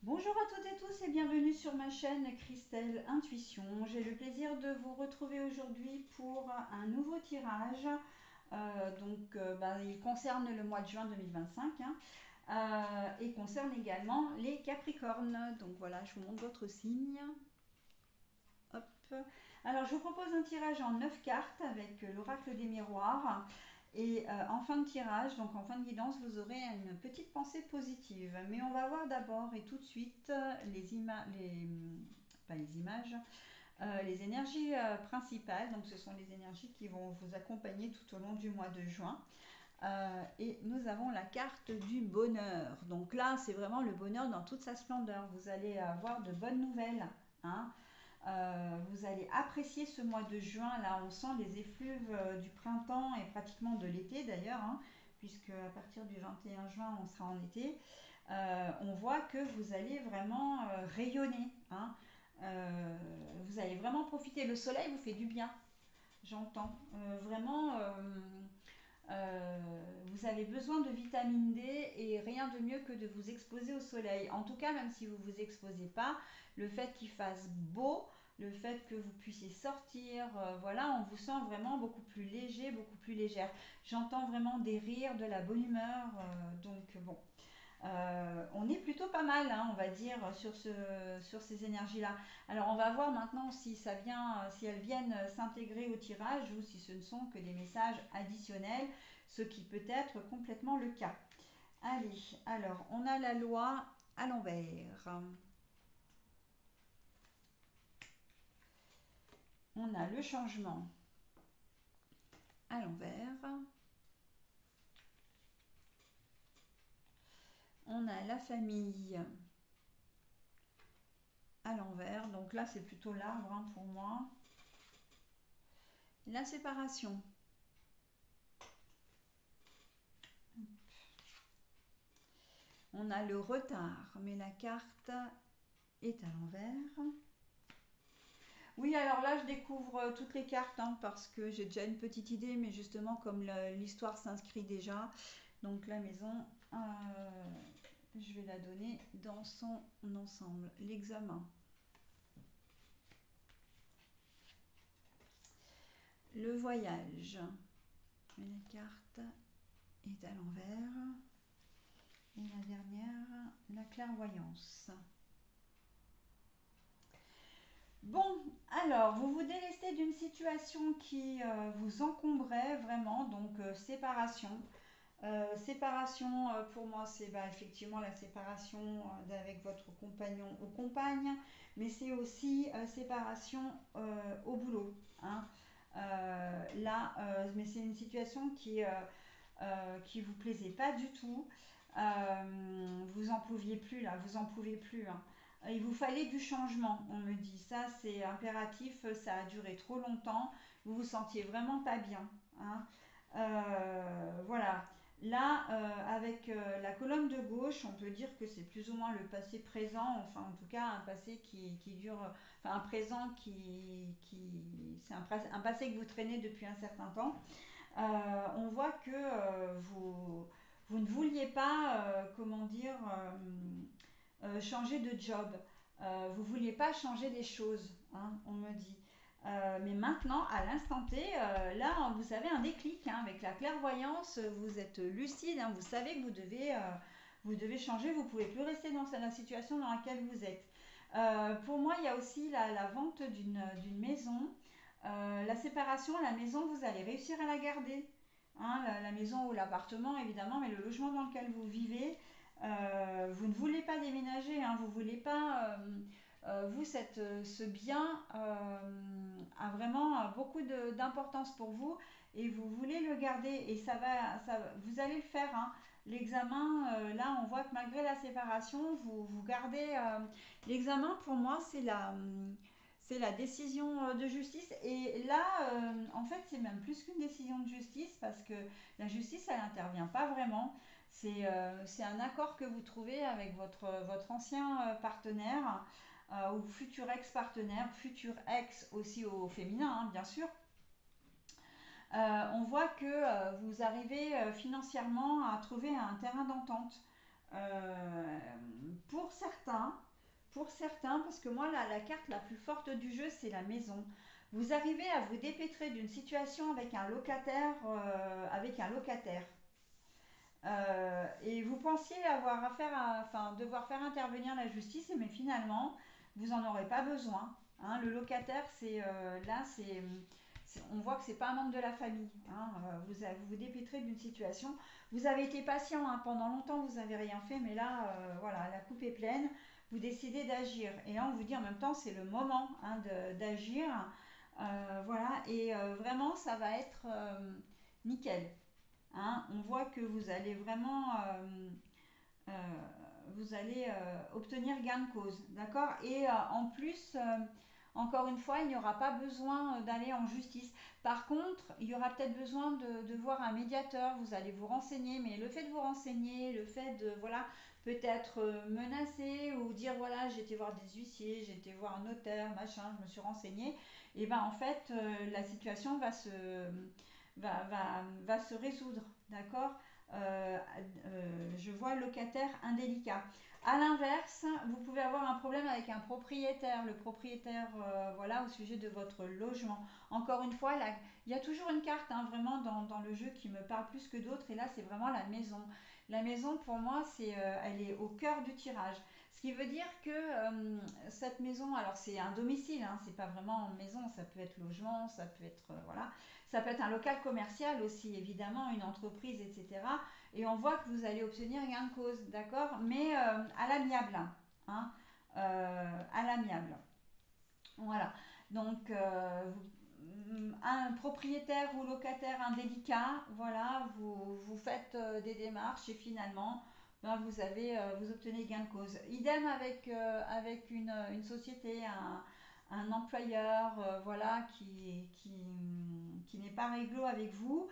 Bonjour à toutes et tous et bienvenue sur ma chaîne Christelle Intuition. J'ai le plaisir de vous retrouver aujourd'hui pour un nouveau tirage. Il concerne le mois de juin 2025 et concerne également les Capricornes. Donc voilà, je vous montre votre signe. Hop. Alors je vous propose un tirage en 9 cartes avec l'oracle des miroirs. Et en fin de tirage, donc en fin de guidance, vous aurez une petite pensée positive. Mais on va voir d'abord et tout de suite pas les images, les énergies principales. Donc ce sont les énergies qui vont vous accompagner tout au long du mois de juin. Et nous avons la carte du bonheur. Donc là, c'est vraiment le bonheur dans toute sa splendeur. Vous allez avoir de bonnes nouvelles, hein. Vous allez apprécier ce mois de juin. Là, on sent les effluves du printemps et pratiquement de l'été d'ailleurs, hein, puisque à partir du 21 juin, on sera en été. On voit que vous allez vraiment rayonner, hein. Vous allez vraiment profiter. Le soleil vous fait du bien, j'entends. Vous avez besoin de vitamine D et rien de mieux que de vous exposer au soleil. En tout cas, même si vous ne vous exposez pas, le fait qu'il fasse beau, le fait que vous puissiez sortir, voilà, on vous sent vraiment beaucoup plus léger, beaucoup plus légère. J'entends vraiment des rires, de la bonne humeur, donc bon. On est plutôt pas mal, hein, on va dire, sur ces énergies-là. Alors, on va voir maintenant si elles viennent s'intégrer au tirage ou si ce ne sont que des messages additionnels, ce qui peut être complètement le cas. Allez, alors, on a la loi à l'envers. On a le changement à l'envers. On a la famille à l'envers. Donc là, c'est plutôt l'arbre, hein, pour moi. La séparation. On a le retard, mais la carte est à l'envers. Oui, alors là, je découvre toutes les cartes, hein, parce que j'ai déjà une petite idée, mais justement, comme l'histoire s'inscrit déjà, donc la maison, je vais la donner dans son ensemble. L'examen. Le voyage. Mais la carte est à l'envers. Et la dernière, la clairvoyance. Bon, alors, vous vous délestez d'une situation qui vous encombrait vraiment, donc séparation. Séparation, pour moi, c'est effectivement la séparation avec votre compagnon ou compagne, mais c'est aussi séparation au boulot, hein. Mais c'est une situation qui vous plaisait pas du tout. Vous en pouviez plus là, vous en pouvez plus, hein. Il vous fallait du changement, on me dit. Ça, c'est impératif, ça a duré trop longtemps. Vous vous sentiez vraiment pas bien, hein. Voilà. Là, avec la colonne de gauche, on peut dire que c'est plus ou moins le passé présent, enfin en tout cas un passé qui dure, enfin un présent c'est un passé que vous traînez depuis un certain temps. On voit que vous ne vouliez pas, comment dire, changer de job. Vous ne vouliez pas changer des choses, hein, on me dit. Mais maintenant, à l'instant T, là, vous avez un déclic, hein, avec la clairvoyance, vous êtes lucide, hein, vous savez que vous devez changer, vous ne pouvez plus rester dans la situation dans laquelle vous êtes. Pour moi, il y a aussi la vente d'une maison. La séparation, la maison, vous allez réussir à la garder, hein, la maison ou l'appartement évidemment, mais le logement dans lequel vous vivez, vous ne voulez pas déménager, hein, vous voulez pas, ce bien a vraiment beaucoup d'importance pour vous et vous voulez le garder et vous allez le faire, hein. L'examen, là, on voit que malgré la séparation, vous gardez l'examen. Pour moi, c'est la décision de justice. Et là, en fait, c'est même plus qu'une décision de justice parce que la justice, elle n'intervient pas vraiment. C'est un accord que vous trouvez avec votre ancien partenaire ou futur ex-partenaire, futur ex aussi au féminin, hein, bien sûr. On voit que vous arrivez financièrement à trouver un terrain d'entente. Pour pour certains, parce que moi, la carte la plus forte du jeu, c'est la maison. Vous arrivez à vous dépêtrer d'une situation avec un locataire, et vous pensiez avoir affaire à, enfin, devoir faire intervenir la justice, mais finalement, vous n'en aurez pas besoin. Hein. Le locataire, on voit que c'est pas un membre de la famille. Hein. Vous vous dépêtrez d'une situation. Vous avez été patient hein, pendant longtemps, vous n'avez rien fait, mais là, voilà, la coupe est pleine. Vous décidez d'agir. Et là, on vous dit en même temps, c'est le moment hein, d'agir. Voilà, et vraiment, ça va être nickel. Hein. On voit que vous allez vraiment euh, obtenir gain de cause, d'accord. Et en plus, encore une fois, il n'y aura pas besoin d'aller en justice. Par contre, il y aura peut-être besoin de voir un médiateur, vous allez vous renseigner, mais le fait de vous renseigner, le fait de, voilà, peut-être menacer ou dire, voilà, j'ai été voir des huissiers, j'ai été voir un notaire, machin, je me suis renseigné, et ben en fait, la situation va se résoudre, d'accord. Je vois locataire indélicat. À l'inverse, vous pouvez avoir un problème avec un propriétaire, le propriétaire, voilà, au sujet de votre logement. Encore une fois, là, il y a toujours une carte, hein, vraiment, dans le jeu qui me parle plus que d'autres, et là, c'est vraiment la maison. La maison, pour moi, elle est au cœur du tirage. Ce qui veut dire que cette maison, alors c'est un domicile, hein, c'est pas vraiment une maison, ça peut être logement, ça peut être, voilà, ça peut être un local commercial aussi, évidemment, une entreprise, etc. Et on voit que vous allez obtenir gain de cause, d'accord. Mais à l'amiable, hein, à l'amiable. Voilà. Donc, un propriétaire ou locataire indélicat, voilà, vous faites des démarches et finalement, ben, vous obtenez gain de cause. Idem avec une société, un employeur, voilà, qui n'est pas réglo avec vous.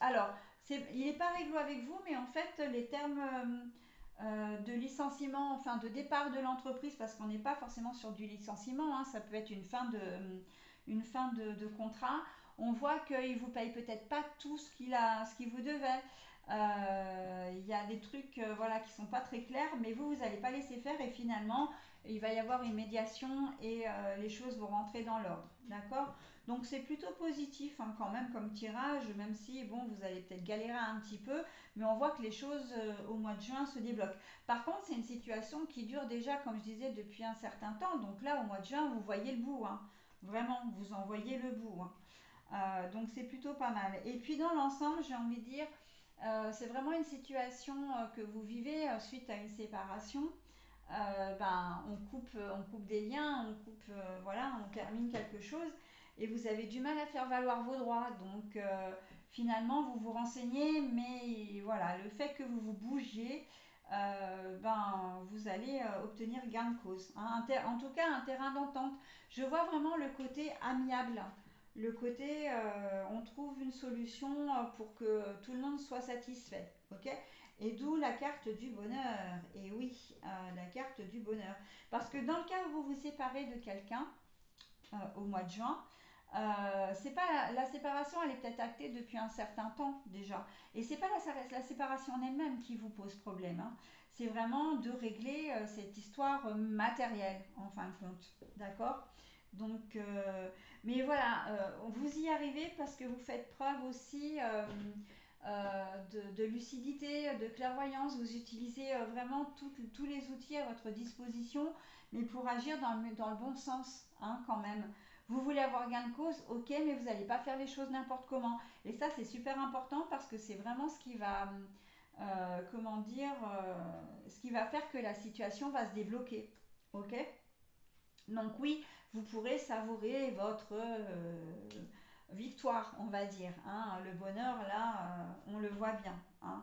Alors, il n'est pas réglo avec vous, mais en fait, les termes de licenciement, enfin de départ de l'entreprise, parce qu'on n'est pas forcément sur du licenciement, hein, ça peut être une fin de contrat. On voit qu'il ne vous paye peut-être pas tout ce qu'il vous devait. Il y a des trucs voilà, qui ne sont pas très clairs, mais vous n'allez pas laisser faire et finalement, il va y avoir une médiation et les choses vont rentrer dans l'ordre. D'accord. Donc c'est plutôt positif hein, quand même comme tirage, même si bon, vous allez peut-être galérer un petit peu, mais on voit que les choses au mois de juin se débloquent. Par contre, c'est une situation qui dure déjà, comme je disais, depuis un certain temps. Donc là, au mois de juin, vous voyez le bout. Hein. Vraiment, vous en voyez le bout. Hein. Donc c'est plutôt pas mal. Et puis dans l'ensemble, j'ai envie de dire, c'est vraiment une situation que vous vivez suite à une séparation. Ben, on coupe des liens, voilà, on termine quelque chose et vous avez du mal à faire valoir vos droits. Donc finalement, vous vous renseignez, mais voilà, le fait que vous vous bougiez, ben, vous allez obtenir gain de cause. Hein. En tout cas, un terrain d'entente. Je vois vraiment le côté amiable. Le côté, on trouve une solution pour que tout le monde soit satisfait. Ok. Et d'où la carte du bonheur. Et oui, la carte du bonheur. Parce que dans le cas où vous vous séparez de quelqu'un au mois de juin, c'est pas la séparation, elle est peut-être actée depuis un certain temps déjà. Et c'est pas la séparation en elle-même qui vous pose problème. Hein. C'est vraiment de régler cette histoire matérielle en fin de compte. D'accord. Donc, mais voilà, vous y arrivez parce que vous faites preuve aussi de lucidité, de clairvoyance. Vous utilisez vraiment tous les outils à votre disposition, mais pour agir dans le bon sens, hein, quand même. Vous voulez avoir gain de cause, ok, mais vous n'allez pas faire les choses n'importe comment. Et ça, c'est super important parce que c'est vraiment ce qui va, comment dire, ce qui va faire que la situation va se débloquer. Ok. Donc oui, vous pourrez savourer votre victoire, on va dire. Hein. Le bonheur, là, on le voit bien. Hein.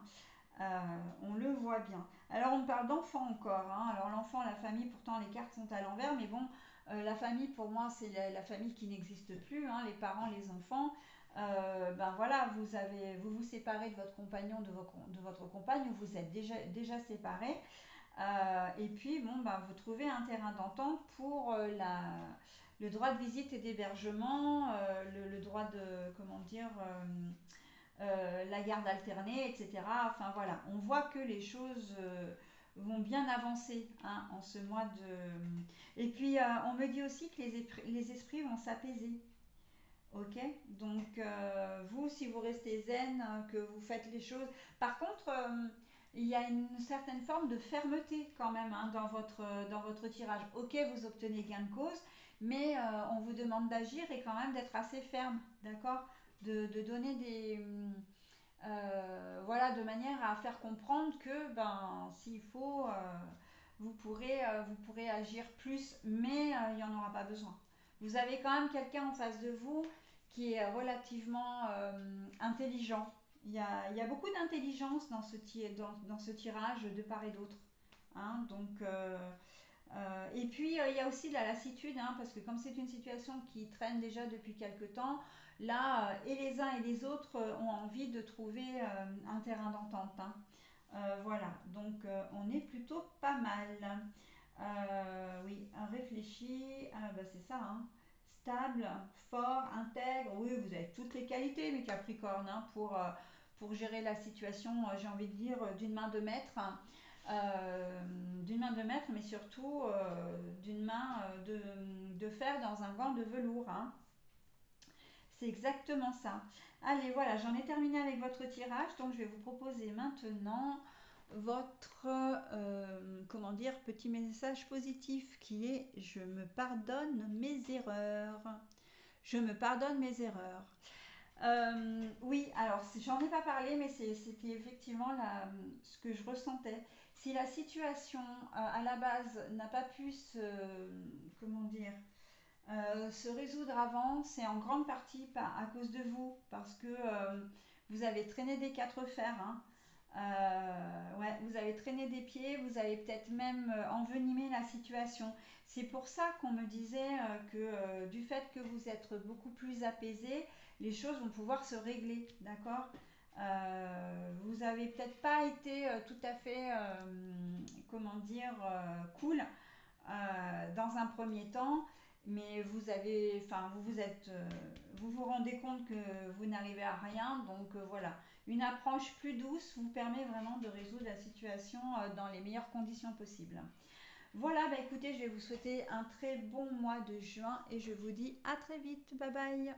On le voit bien. Alors on parle d'enfant encore. Hein. Alors l'enfant, la famille, pourtant les cartes sont à l'envers, mais bon, la famille pour moi c'est la famille qui n'existe plus. Hein. Les parents, les enfants. Ben voilà, vous séparez de votre compagnon, de votre compagne, ou vous êtes déjà séparés. Et puis, bon, bah, vous trouvez un terrain d'entente pour le droit de visite et d'hébergement, le droit de, comment dire, la garde alternée, etc. Enfin voilà, on voit que les choses vont bien avancer hein, en ce mois de... Et puis, on me dit aussi que les esprits vont s'apaiser. Ok, donc vous, si vous restez zen, que vous faites les choses. Par contre, il y a une certaine forme de fermeté quand même hein, dans votre tirage. Ok, vous obtenez gain de cause, mais on vous demande d'agir et quand même d'être assez ferme, d'accord? De donner voilà, de manière à faire comprendre que, ben, s'il faut, vous pourrez agir plus, mais il n'y en aura pas besoin. Vous avez quand même quelqu'un en face de vous qui est relativement intelligent. Il y a beaucoup d'intelligence dans ce tirage de part et d'autre. Hein, donc, et puis, il y a aussi de la lassitude, hein, parce que comme c'est une situation qui traîne déjà depuis quelque temps, là, et les uns et les autres ont envie de trouver un terrain d'entente. Hein. Voilà, donc on est plutôt pas mal. Oui, réfléchi, bah, c'est ça, hein. Stable, fort, intègre. Oui, vous avez toutes les qualités, mes Capricornes, hein, pour gérer la situation, j'ai envie de dire, d'une main de maître. Hein. D'une main de maître, mais surtout d'une main de fer dans un gant de velours. Hein. C'est exactement ça. Allez, voilà, j'en ai terminé avec votre tirage, donc je vais vous proposer maintenant votre comment dire petit message positif qui est je me pardonne mes erreurs. Je me pardonne mes erreurs. Oui, alors j'en ai pas parlé, mais c'était effectivement ce que je ressentais. Si la situation à la base n'a pas pu comment dire, se résoudre avant, c'est en grande partie à cause de vous, parce que vous avez traîné des quatre fers. Hein. Ouais, vous avez traîné des pieds, vous avez peut-être même envenimé la situation. C'est pour ça qu'on me disait que du fait que vous êtes beaucoup plus apaisé, les choses vont pouvoir se régler, d'accord. Vous avez peut-être pas été tout à fait, comment dire, cool dans un premier temps, mais vous avez, enfin, vous vous rendez compte que vous n'arrivez à rien, donc voilà. Une approche plus douce vous permet vraiment de résoudre la situation dans les meilleures conditions possibles. Voilà, bah écoutez, je vais vous souhaiter un très bon mois de juin et je vous dis à très vite. Bye bye.